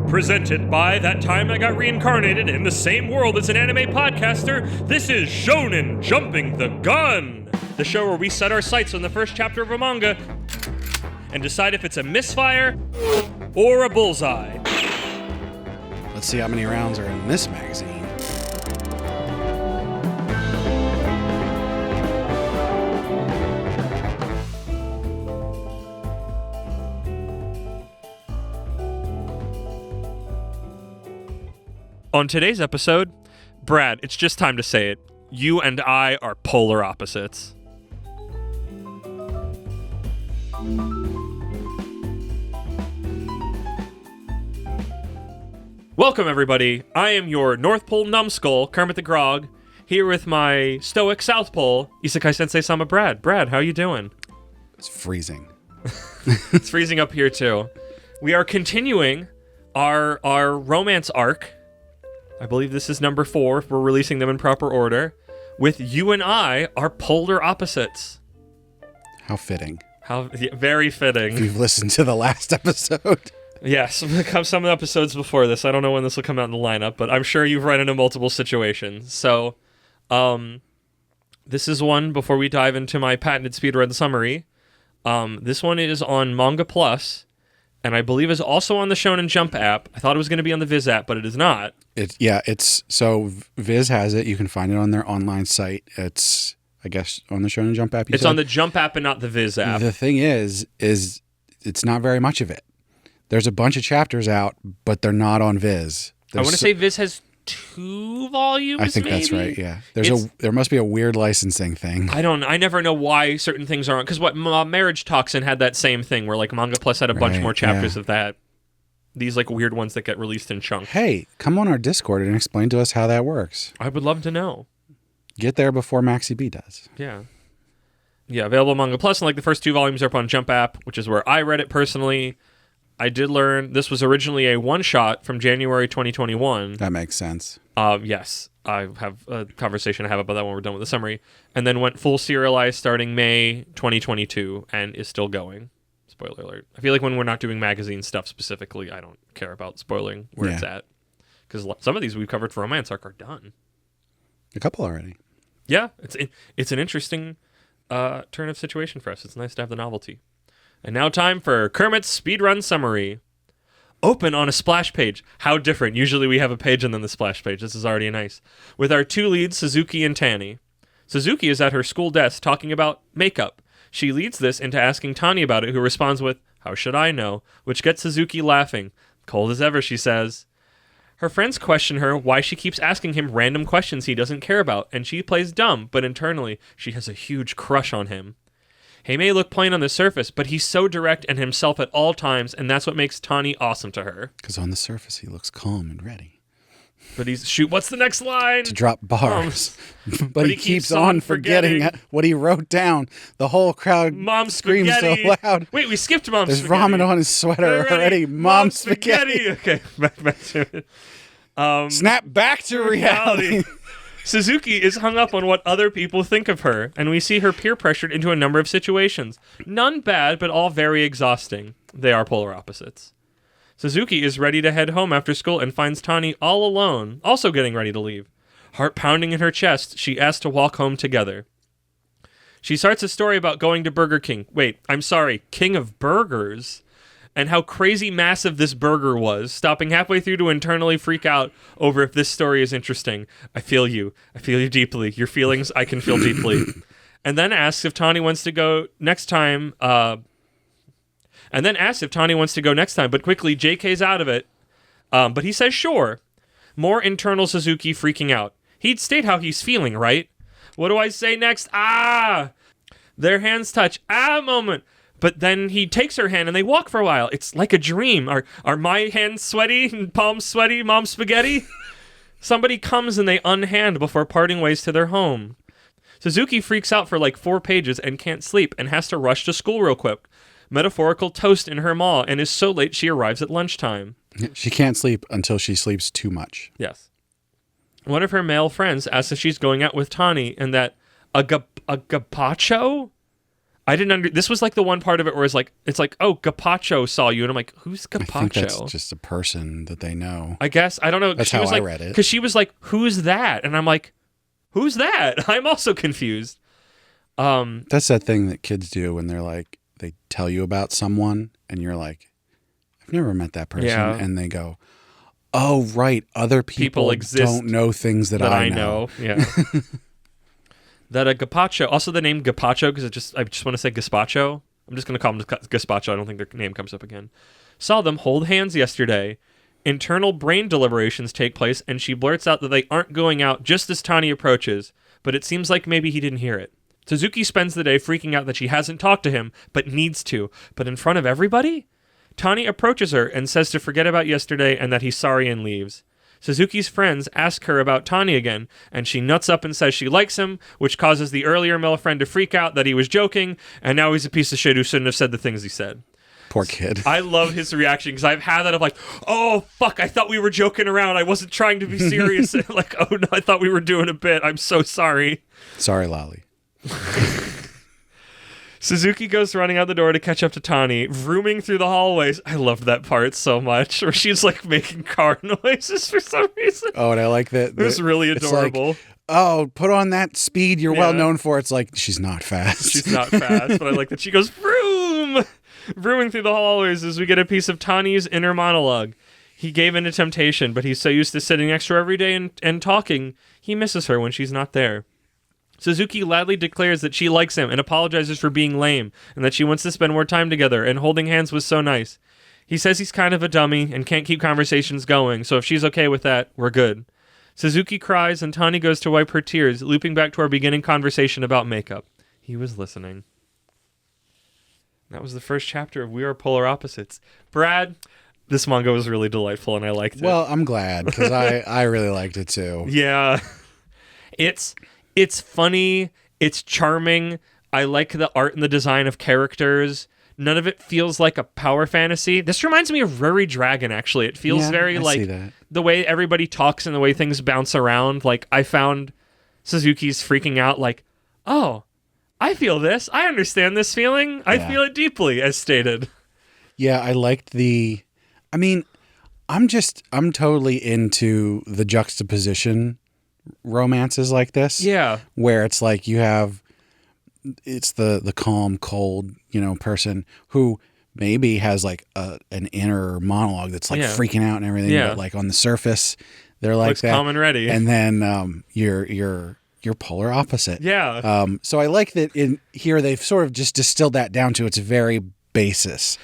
Presented by That Time I Got Reincarnated in the same world as an anime podcaster, this is Shonen Jumping the Gun! The show where we set our sights on the first chapter of a manga and decide if it's a misfire or a bullseye. Let's see how many rounds are in this magazine. On today's episode, Brad, it's just time to say it. You and I are polar opposites. Welcome, everybody. I am your North Pole numbskull, Kermit the Grog, here with my stoic South Pole, Isekai Sensei-Sama Brad. Brad, how you doing? It's freezing. It's freezing up here, too. We are continuing our romance arc. I believe this is number 4, if we're releasing them in proper order, with you and I are polar opposites. How fitting. Very fitting. If you've listened to the last episode. Yes, some of the episodes before this. I don't know when this will come out in the lineup, but I'm sure you've run into multiple situations. So, this is one before we dive into my patented speedrun summary. This one is on Manga Plus, and I believe is also on the Shonen Jump app. I thought it was going to be on the Viz app, but it is not. So Viz has it. You can find it on their online site. It's, I guess, on the Shonen Jump app. It's on the Jump app and not the Viz app. The thing is it's not very much of it. There's a bunch of chapters out, but they're not on Viz. I want to say Viz has 2 volumes. I think maybe? That's right. Yeah, there must be a weird licensing thing. I never know why certain things aren't. Because Marriage Toxin had that same thing where like Manga Plus had a bunch more chapters of that. These like weird ones that get released in chunks. Hey, come on our Discord and explain to us how that works. I would love to know. Get there before Maxi B does. Yeah, available on Manga Plus, and like the first 2 volumes are up on Jump app, which is where I read it personally. I did learn this was originally a one-shot from January 2021. That makes sense. Yes, I have a conversation I have about that when we're done with the summary. And then went full serialized starting May 2022 and is still going. Spoiler alert. I feel like when we're not doing magazine stuff specifically, I don't care about spoiling where it's at. Because some of these we've covered for Romance Arc are done. A couple already. Yeah, it's an interesting turn of situation for us. It's nice to have the novelty. And now time for Kermit's speedrun summary. Open on a splash page. How different. Usually we have a page and then the splash page. This is already nice. With our 2 leads, Suzuki and Tani. Suzuki is at her school desk talking about makeup. She leads this into asking Tani about it, who responds with, "How should I know?" which gets Suzuki laughing. Cold as ever, she says. Her friends question her why she keeps asking him random questions he doesn't care about, and she plays dumb, but internally, she has a huge crush on him. He may look plain on the surface, but he's so direct and himself at all times, and that's what makes Tani awesome to her. Because on the surface, he looks calm and ready. But what's the next line? To drop bars. But he keeps on forgetting what he wrote down. The whole crowd screams so loud. Wait, we skipped Mom There's Spaghetti. There's vomit on his sweater already. Mom Spaghetti. Okay, back to it. Snap back to reality. Suzuki is hung up on what other people think of her, and we see her peer pressured into a number of situations. None bad, but all very exhausting. They are polar opposites. Suzuki is ready to head home after school and finds Tani all alone, also getting ready to leave. Heart pounding in her chest, she asks to walk home together. She starts a story about going to Burger King. Wait, I'm sorry, King of Burgers. And how crazy massive this burger was, stopping halfway through to internally freak out over if this story is interesting. I feel you. I feel you deeply. Your feelings, I can feel deeply. And then asks if Tani wants to go next time. But quickly JK's out of it. But he says sure. More internal Suzuki freaking out. He'd state how he's feeling, right? What do I say next? Their hands touch. Moment. But then he takes her hand and they walk for a while. It's like a dream. Are my hands sweaty and palms sweaty, Mom Spaghetti? Somebody comes and they unhand before parting ways to their home. Suzuki freaks out for like 4 pages and can't sleep and has to rush to school real quick. Metaphorical toast in her maw and is so late she arrives at lunchtime. She can't sleep until she sleeps too much. Yes. One of her male friends asks if she's going out with Tani and that a gazpacho? I didn't this was like the one part of it where it's like, oh, Gazpacho saw you. And I'm like, who's Gazpacho? I think that's just a person that they know. I guess. I don't know. That's she how was I like, read it. Because she was like, who's that? And I'm like, who's that? I'm also confused. That's that thing that kids do when they're like, they tell you about someone and you're like, I've never met that person. Yeah. And they go, oh, right. Other people exist don't know things that I know. Yeah. That Gazpacho, also the name Gazpacho, because I just want to say Gazpacho. I'm just going to call them Gazpacho. I don't think their name comes up again. Saw them hold hands yesterday. Internal brain deliberations take place, and she blurts out that they aren't going out just as Tani approaches, but it seems like maybe he didn't hear it. Suzuki spends the day freaking out that she hasn't talked to him, but needs to. But in front of everybody? Tani approaches her and says to forget about yesterday and that he's sorry and leaves. Suzuki's friends ask her about Tani again, and she nuts up and says she likes him, which causes the earlier male friend to freak out that he was joking, and now he's a piece of shit who shouldn't have said the things he said. Poor kid. I love his reaction, because I've had that of like, oh, fuck, I thought we were joking around. I wasn't trying to be serious. Like, oh, no, I thought we were doing a bit. I'm so sorry. Sorry, Lolly. Suzuki goes running out the door to catch up to Tani, vrooming through the hallways. I loved that part so much, where she's like making car noises for some reason. Oh, and I like that. It was really adorable. Like, oh, put on that speed you're well known for. It's like, she's not fast. She's not fast, but I like that she goes vroom, vrooming through the hallways as we get a piece of Tani's inner monologue. He gave in to temptation, but he's so used to sitting next to her every day and talking, he misses her when she's not there. Suzuki loudly declares that she likes him and apologizes for being lame, and that she wants to spend more time together, and holding hands was so nice. He says he's kind of a dummy and can't keep conversations going, so if she's okay with that, we're good. Suzuki cries, and Tani goes to wipe her tears, looping back to our beginning conversation about makeup. He was listening. That was the first chapter of We Are Polar Opposites. Brad, this manga was really delightful, and I liked it. Well, I'm glad, because I really liked it too. Yeah. It's funny. It's charming. I like the art and the design of characters. None of it feels like a power fantasy. This reminds me of Ruri Dragon, actually. It feels very like the way everybody talks and the way things bounce around. Like, I found Suzuki's freaking out like, oh, I feel this. I understand this feeling. I feel it deeply, as stated. Yeah, I liked I'm totally into the juxtaposition romances like this. Yeah. Where it's like it's the calm, cold, person who maybe has like an inner monologue that's like freaking out and everything, but like on the surface they're like looks that. calm and ready. And then you're polar opposite. Yeah. So I like that in here they've sort of just distilled that down to its very basis.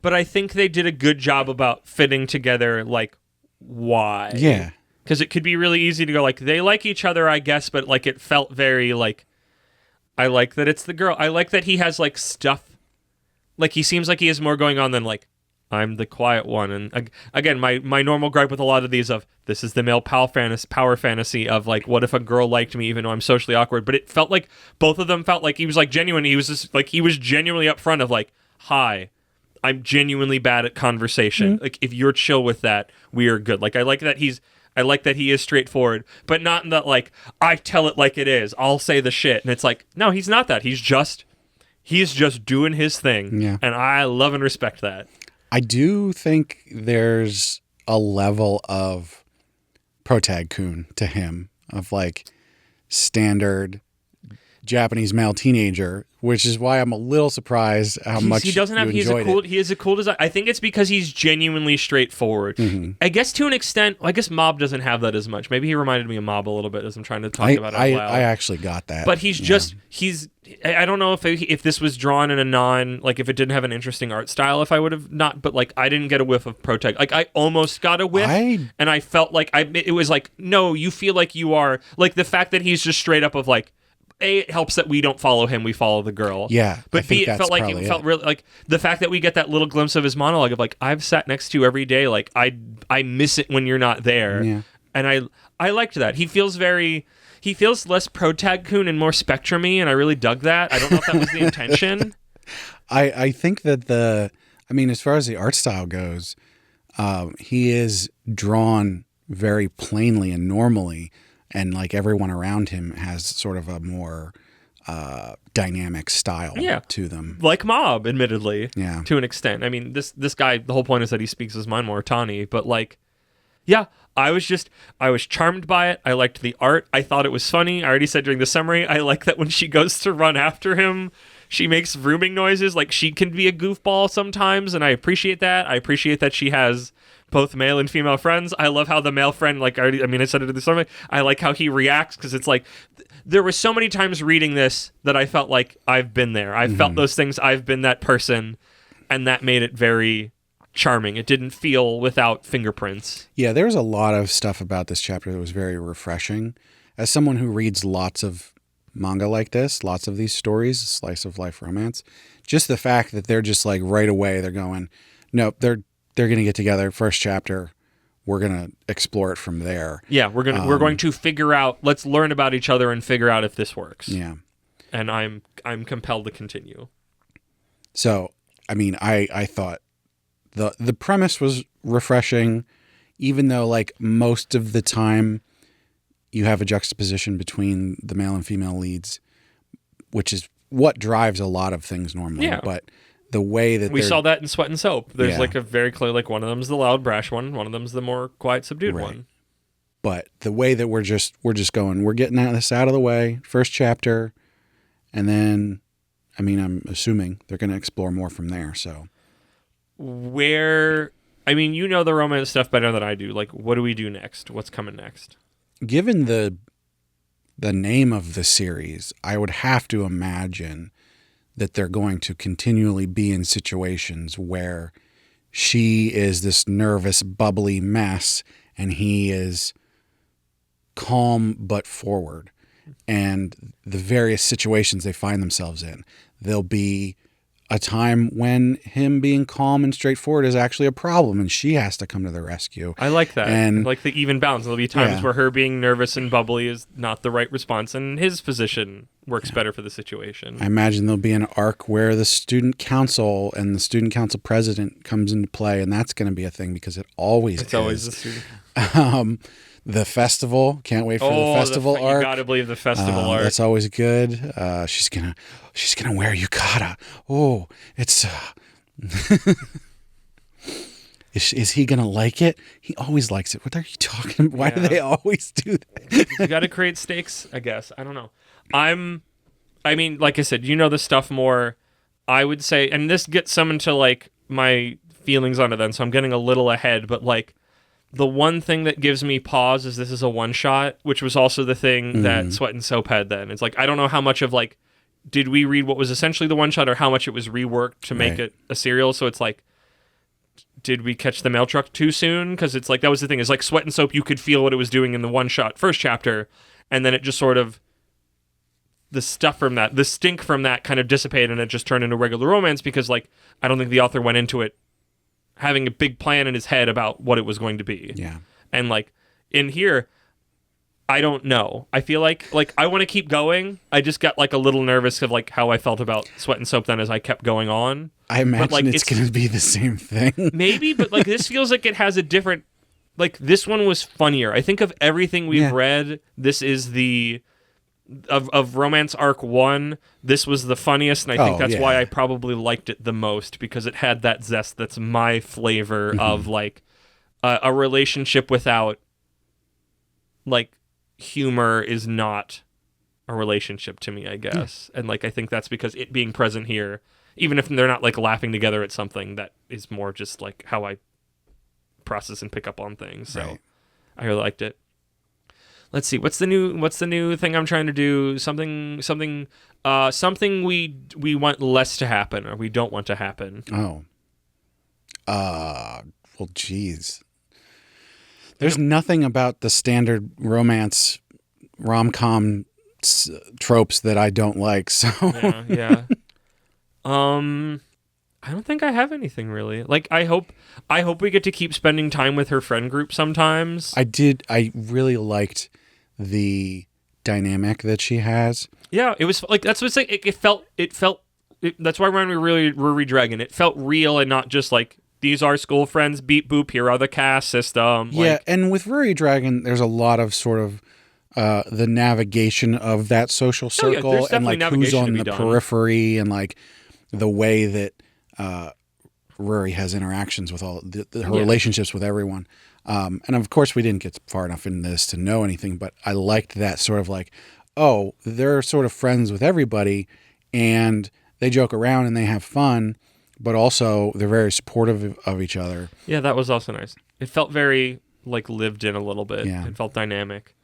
But I think they did a good job about fitting together like why. Yeah. Because it could be really easy to go like, they like each other, I guess, but like it felt very like, I like that it's the girl. I like that he has like stuff. Like he seems like he has more going on than like, I'm the quiet one. And again, my normal gripe with a lot of these of, this is the male power fantasy of like, what if a girl liked me even though I'm socially awkward? But it felt like both of them felt like he was like genuine. He was just like, he was genuinely upfront of like, hi, I'm genuinely bad at conversation. Mm-hmm. Like if you're chill with that, we are good. Like I like that he is straightforward, but not in that like, I tell it like it is. I'll say the shit. And it's like, no, he's not that. He's just doing his thing. Yeah. And I love and respect that. I do think there's a level of protag-kun to him of like standard Japanese male teenager, which is why I'm a little surprised how much he doesn't have. He has a cool design. I think it's because he's genuinely straightforward. Mm-hmm. I guess to an extent. I guess Mob doesn't have that as much. Maybe he reminded me of Mob a little bit as I'm trying to talk about it. I actually got that, but he's. I don't know if this was drawn in a like if it didn't have an interesting art style, if I would have not. But like I didn't get a whiff of protag. Like I almost got a whiff, and I felt like it was like no, you feel like you are like the fact that he's just straight up of like. A, it helps that we don't follow him, we follow the girl. Yeah. But B, it felt really like the fact that we get that little glimpse of his monologue of like, I've sat next to you every day, like I miss it when you're not there. Yeah. And I liked that. He feels less protag-kun and more spectrum-y, and I really dug that. I don't know if that was the intention. I think that as far as the art style goes, he is drawn very plainly and normally. And like everyone around him has sort of a more dynamic style Yeah. to them. Like Mob, admittedly, Yeah. to an extent. I mean, this guy, the whole point is that he speaks his mind more, Tani, but like, yeah, I was charmed by it. I liked the art. I thought it was funny. I already said during the summary, I like that when she goes to run after him, she makes vrooming noises. Like, she can be a goofball sometimes, and I appreciate that. I appreciate that she has both male and female friends. I love how the male friend, like, I said it in the summary, I like how he reacts, because it's like, there were so many times reading this that I felt like I've been there. I felt those things. I've been that person, and that made it very charming. It didn't feel without fingerprints. Yeah, there's a lot of stuff about this chapter that was very refreshing. As someone who reads lots of manga like this, lots of these stories, slice of life romance, just the fact that they're just like right away, they're going, nope, they're going to get together. First chapter, we're going to explore it from there. Yeah, we're going to figure out, let's learn about each other and figure out if this works. Yeah. And I'm compelled to continue. So, I mean, I thought the premise was refreshing, even though like most of the time you have a juxtaposition between the male and female leads, which is what drives a lot of things normally. Yeah. But the way that we saw that in Sweat and Soap. There's Yeah. like a very clear, like, one of them's the loud, brash one of them's the more quiet, subdued Right. one. But the way that we're just going, we're getting this out of the way, first chapter, and then, I mean, I'm assuming they're going to explore more from there. So, I mean, you know the romance stuff better than I do. Like, what do we do next? What's coming next? given the name of the series, I would have to imagine that they're going to continually be in situations where she is this nervous, bubbly mess, and he is calm but forward. And the various situations they find themselves in, there'll be a time when him being calm and straightforward is actually a problem, and she has to come to the rescue. I like that. And I like the even balance. There'll be times Yeah. where her being nervous and bubbly is not the right response, and his position works better for the situation. I imagine there'll be an arc where the student council and the student council president comes into play, and that's going to be a thing because it always It's is. always the student. The festival, can't wait for the festival arc. You gotta believe the festival arc. That's always good. She's gonna wear yukata. Oh, it's. Is he gonna like it? He always likes it. What are you talking about? Why do Yeah. they always do that? You got to create stakes, I guess. I don't know. I mean, like I said, you know the stuff more. I would say, and this gets some into like my feelings on it then, so I'm getting a little ahead, but like the one thing that gives me pause is this is a one shot, which was also the thing that Sweat and Soap had then. It's like, I don't know how much of like, did we read what was essentially the one shot or how much it was reworked to make Right. it a serial? So it's like, did we catch the mail truck too soon? Because it's like, that was the thing, is like Sweat and Soap, you could feel what it was doing in the one shot first chapter, and then it just sort of, the stuff from that, the stink from that kind of dissipated, and it just turned into regular romance because like, I don't think the author went into it having a big plan in his head about what it was going to be. Yeah. And like in here, I don't know. I feel like I want to keep going. I just got like a little nervous of like how I felt about Sweat and Soap then as I kept going on. I imagine like, it's going to be the same thing. Maybe, but like this feels like it has a different, like this one was funnier. I think of everything we've Yeah. read, this is the of Romance Arc 1, this was the funniest, and I think that's why I probably liked it the most, because it had that zest that's my flavor of like a relationship without like humor is not a relationship to me, I guess. And like I think that's because it being present here, even if they're not like laughing together at something, that is more just like how I process and pick up on things. So Right. I really liked it. Let's see. What's the new thing I'm trying to do? Something we want less to happen, or we don't want to happen. Oh. Well, geez. There's nothing about the standard romance rom-com tropes that I don't like. So Yeah. I don't think I have anything really. Like I hope we get to keep spending time with her friend group sometimes. I really liked the dynamic that she has. Yeah, it was like that's what's like. It felt. That's why when we really were redragging, it felt real and not just like these are school friends. Beep boop. Here are the caste system. Yeah, Like, and with Ruri Dragon, there's a lot of sort of the navigation of that social Oh, yeah, circle there's and like definitely who's navigation to on be the done. periphery and like the way that Rory has interactions with all her relationships with everyone. And of course, we didn't get far enough in this to know anything, but I liked that sort of like, oh, they're sort of friends with everybody and they joke around and they have fun, but also they're very supportive of each other. Yeah, that was also nice. It felt very like lived in a little bit. Yeah. It felt dynamic.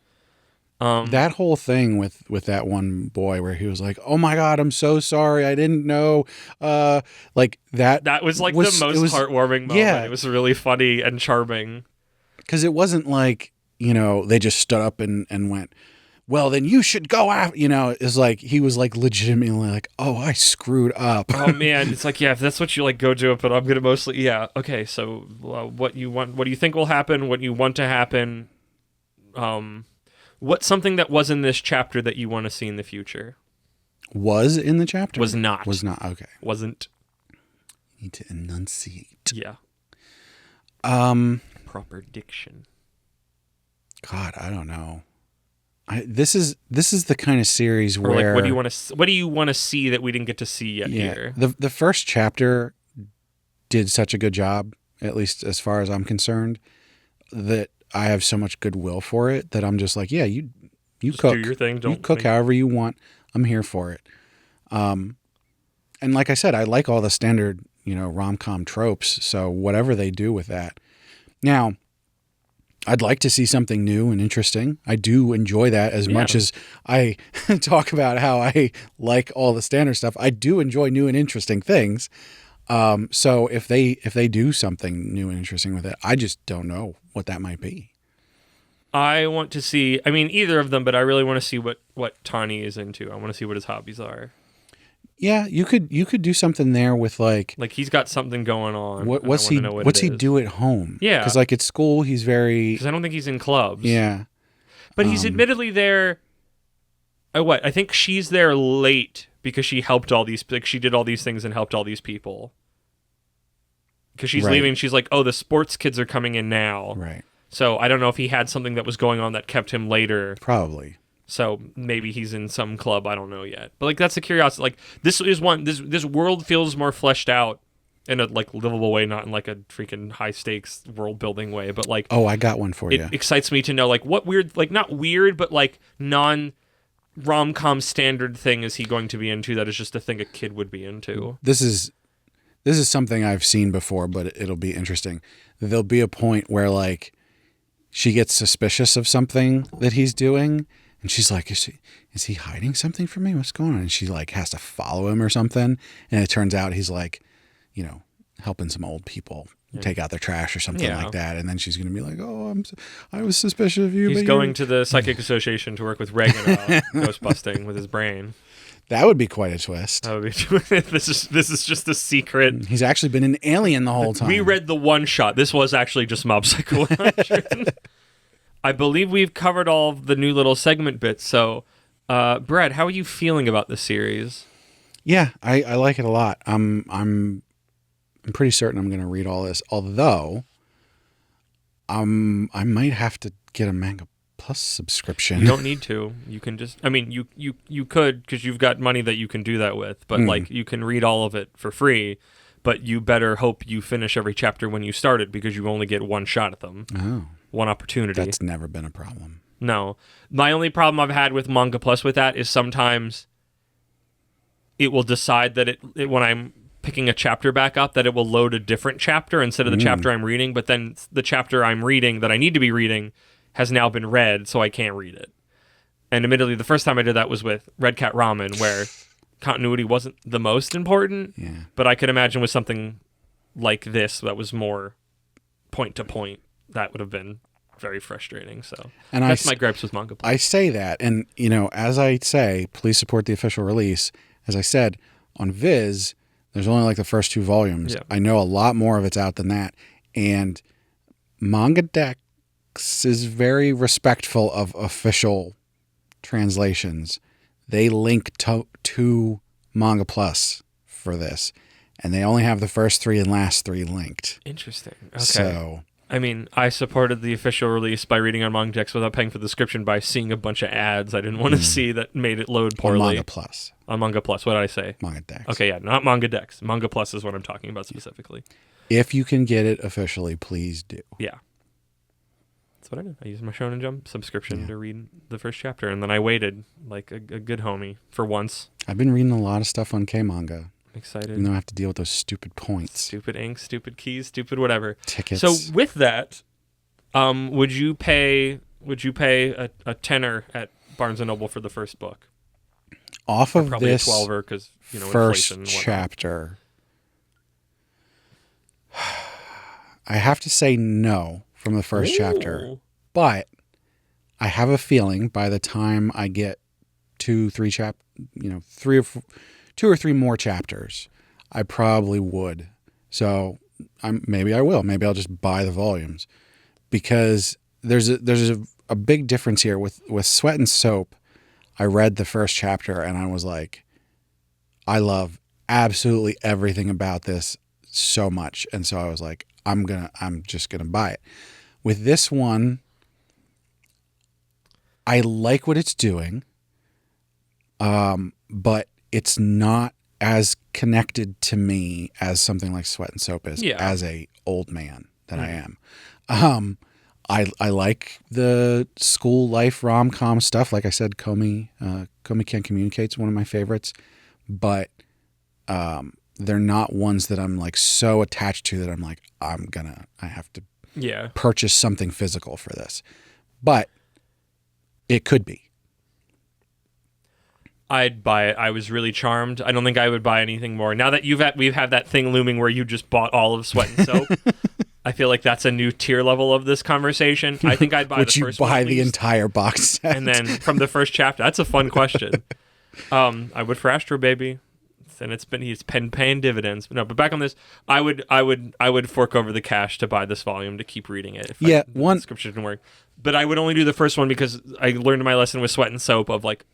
That whole thing with that one boy where he was like, "Oh my God, I'm so sorry, I didn't know." Like that. That was like the most heartwarming moment. Yeah. It was really funny and charming. Because it wasn't like, they just stood up and went, well, then you should go after, it's like he was like legitimately like, oh, I screwed up. Oh man, it's like, yeah, if that's what you like, go do it. But I'm gonna mostly, yeah, okay. So what you want? What do you think will happen? What you want to happen? What's something that was in this chapter that you want to see in the future? Was in the chapter? Was not. Was not. Okay. Wasn't. Need to enunciate. Yeah. Proper diction. God, I don't know. This is the kind of series Or where like, what do you want to see that we didn't get to see yet here? The first chapter did such a good job, at least as far as I'm concerned, that I have so much goodwill for it that I'm just like, yeah, you Just cook do your thing. you cook however you want. I'm here for it. And like I said, I like all the standard, rom-com tropes. So whatever they do with that. Now, I'd like to see something new and interesting. I do enjoy that as much as I talk about how I like all the standard stuff. I do enjoy new and interesting things. So if they do something new and interesting with it, I just don't know what that might be. I want to see, I mean, either of them, but I really want to see what Tani is into. I want to see what his hobbies are. Yeah, you could do something there with like he's got something going on. What's he do at home? Yeah, because like at school he's very. Because I don't think he's in clubs. Yeah, but he's admittedly there. I think she's there late because she helped all these. Like she did all these things and helped all these people. Because she's leaving, she's like, "Oh, the sports kids are coming in now." Right. So I don't know if he had something that was going on that kept him later. Probably. So maybe he's in some club. I don't know yet. But like that's the curiosity. Like this is one. This world feels more fleshed out in a like livable way, not in like a freaking high stakes world building way. But like, oh, I got one for you. It excites me to know like what weird, like not weird, but like non rom-com standard thing is he going to be into that is just a thing a kid would be into. This is something I've seen before, but it'll be interesting. There'll be a point where like she gets suspicious of something that he's doing. And she's like, is he hiding something from me? What's going on? And she like has to follow him or something. And it turns out he's like, helping some old people take out their trash or something like that. And then she's going to be like, oh, I was suspicious of you. He's going to the Psychic Association to work with Reagan ghost busting with his brain. That would be quite a twist. That would be this is just a secret. He's actually been an alien the whole time. We read the one shot. This was actually just Mob Psycho 100. I believe we've covered all of the new little segment bits. So, Brett, how are you feeling about this series? Yeah, I like it a lot. I'm pretty certain I'm going to read all this. Although, I might have to get a Manga Plus subscription. You don't need to. You can just. I mean, you could because you've got money that you can do that with. But like, you can read all of it for free. But you better hope you finish every chapter when you start it because you only get one shot at them. Oh. One opportunity. That's never been a problem. No. My only problem I've had with Manga Plus with that is sometimes it will decide that it when I'm picking a chapter back up that it will load a different chapter instead of the chapter I'm reading, but then the chapter I'm reading that I need to be reading has now been read, so I can't read it. And admittedly, the first time I did that was with Red Cat Ramen, where continuity wasn't the most important, but I could imagine with something like this that was more point to point, that would have been very frustrating. So and that's my gripes with Manga Plus. I say that, and as I say, please support the official release. As I said, on Viz, there's only like the first 2 volumes. Yeah. I know a lot more of it's out than that, and Manga Dex is very respectful of official translations. They link to Manga Plus for this, and they only have the first 3 and last 3 linked. Interesting. Okay. So I mean, I supported the official release by reading on MangaDex without paying for the description by seeing a bunch of ads I didn't want to see that made it load poorly. On Manga Plus. On Manga Plus. What did I say? MangaDex. Okay, yeah, not MangaDex. Manga Plus is what I'm talking about specifically. If you can get it officially, please do. Yeah. That's what I did. I used my Shonen Jump subscription to read the first chapter, and then I waited like a good homie for once. I've been reading a lot of stuff on K-Manga. Excited. Even though I have to deal with those stupid points. Stupid ink, stupid keys, stupid whatever. Tickets. So with that, would you pay a tenner at Barnes & Noble for the first book? Off of probably this a $12 because first inflation and chapter, I have to say no from the first chapter. But I have a feeling by the time I get 2 or 3 more chapters, I probably would. So maybe I will. Maybe I'll just buy the volumes, because there's a big difference here with Sweat and Soap. I read the first chapter and I was like, I love absolutely everything about this so much, and so I was like, I'm just gonna buy it. With this one, I like what it's doing, but it's not as connected to me as something like Sweat and Soap is, as a old man that I am. I like the school life rom-com stuff. Like I said, Komi Can't Communicate is one of my favorites, but they're not ones that I'm like so attached to that I'm like, I have to purchase something physical for this. But it could be. I'd buy it. I was really charmed. I don't think I would buy anything more. Now that we've had that thing looming where you just bought all of Sweat and Soap, I feel like that's a new tier level of this conversation. I think I'd buy the first one. Would you buy the entire box set? And then from the first chapter, that's a fun question. I would for Astro Baby, and he's paying dividends. But back on this, I would fork over the cash to buy this volume to keep reading it. The description didn't work. But I would only do the first one because I learned my lesson with Sweat and Soap of like,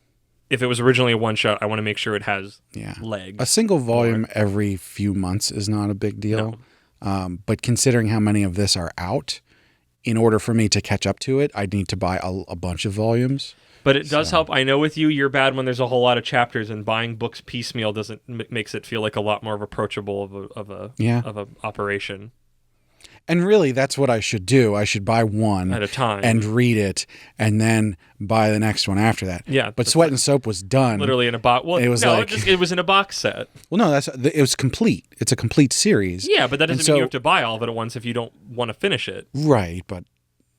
if it was originally a one-shot, I want to make sure it has legs. A single volume every few months is not a big deal. No. But considering how many of this are out, in order for me to catch up to it, I'd need to buy a bunch of volumes. But it does help. I know with you're bad when there's a whole lot of chapters, and buying books piecemeal makes it feel like a lot more of approachable of a operation. And really, that's what I should do. I should buy one at a time and read it, and then buy the next one after that. Yeah, but Sweat and Soap was done literally in a box. Well, it was in a box set. Well, no, it was complete. It's a complete series. Yeah, but that doesn't mean you have to buy all of it at once if you don't want to finish it. Right, but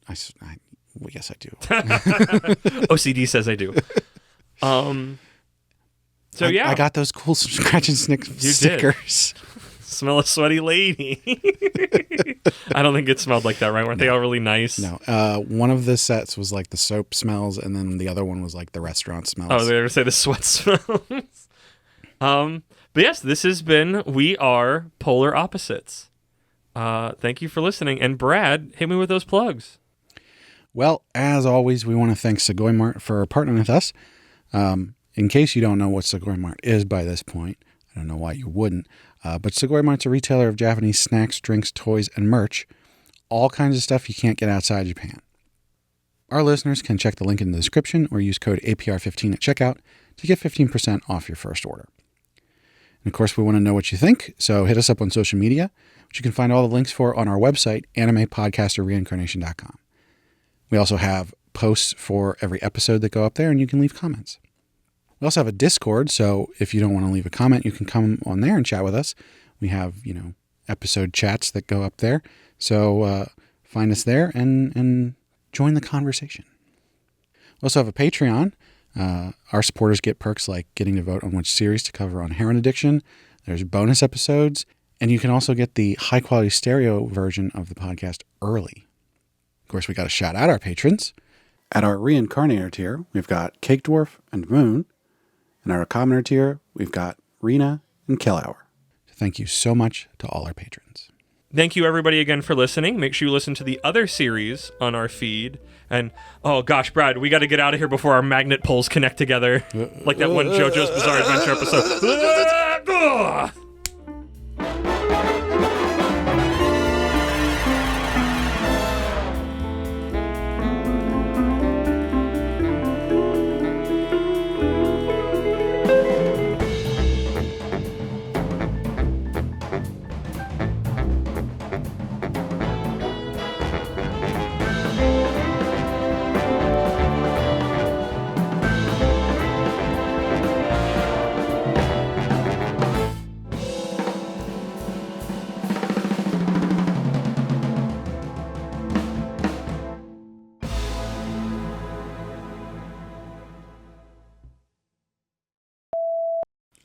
yes, I do. OCD says I do. I got those cool scratch and snick stickers. Smell a sweaty lady. I don't think it smelled like that, right? Weren't they all really nice? No. One of the sets was like the soap smells, and then the other one was like the restaurant smells. Oh, they ever say the sweat smells? But yes, this has been We Are Polar Opposites. Thank you for listening. And Brad, hit me with those plugs. Well, as always, we want to thank Sugoi Mart for partnering with us. In case you don't know what Sugoi Mart is by this point, I don't know why you wouldn't. But Sugoi Mart's a retailer of Japanese snacks, drinks, toys, and merch. All kinds of stuff you can't get outside Japan. Our listeners can check the link in the description or use code APR15 at checkout to get 15% off your first order. And of course, we want to know what you think, so hit us up on social media, which you can find all the links for on our website, animepodcasterreincarnation.com. We also have posts for every episode that go up there, and you can leave comments. We also have a Discord, so if you don't want to leave a comment, you can come on there and chat with us. We have, episode chats that go up there. So find us there and join the conversation. We also have a Patreon. Our supporters get perks like getting to vote on which series to cover on heroin addiction. There's bonus episodes, and you can also get the high-quality stereo version of the podcast early. Of course, we got to shout out our patrons. At our Reincarnator tier, we've got Cake Dwarf and Moon. In our Commoner tier, we've got Rena and Kill Hour. Thank you so much to all our patrons. Thank you, everybody, again for listening. Make sure you listen to the other series on our feed. And, oh gosh, Brad, we got to get out of here before our magnet poles connect together. Like that one JoJo's Bizarre Adventure episode.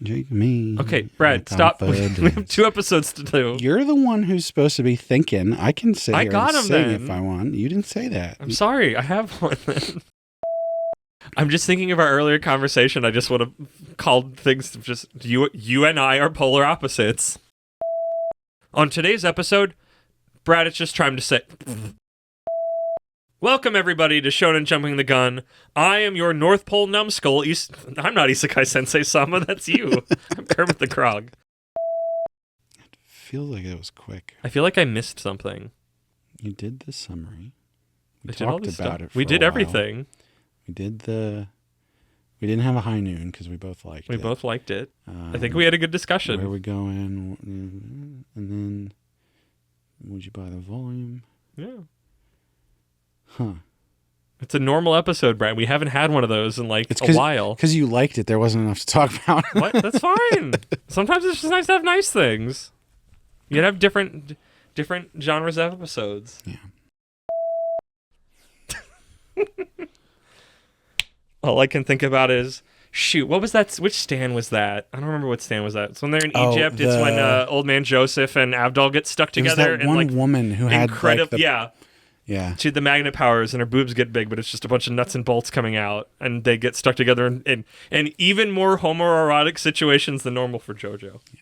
Jake me. Okay, Brad, stop. We have 2 episodes to do. You're the one who's supposed to be thinking. I can sit here got and him sing then. if I want. You didn't say that. I'm sorry. I have one then. I'm just thinking of our earlier conversation. I just want to call things just you and I are polar opposites. On today's episode, Brad, it's just time to say... Welcome, everybody, to Shonen Jumping the Gun. I am your North Pole numbskull. I'm not Isekai Sensei-Sama, that's you. I'm Kermit the Grog. It feels like it was quick. I feel like I missed something. You did the summary. We I did all talked this about stuff. it for We a did while. everything. We did We didn't have a high noon because we both liked it. We both liked it. I think we had a good discussion. Where are we going? And then, would you buy the volume? Yeah. Huh. It's a normal episode, Brad. We haven't had one of those in like a while. Because you liked it, there wasn't enough to talk about. What? That's fine. Sometimes it's just nice to have nice things. You can have different genres of episodes. Yeah. All I can think about is, shoot, what was that? Which stand was that? I don't remember what stand was that. It's when they're in Egypt. It's when old man Joseph and Abdul get stuck together. There was that one woman who had yeah. She had the magnet powers and her boobs get big, but it's just a bunch of nuts and bolts coming out, and they get stuck together in even more homoerotic situations than normal for JoJo. Yeah.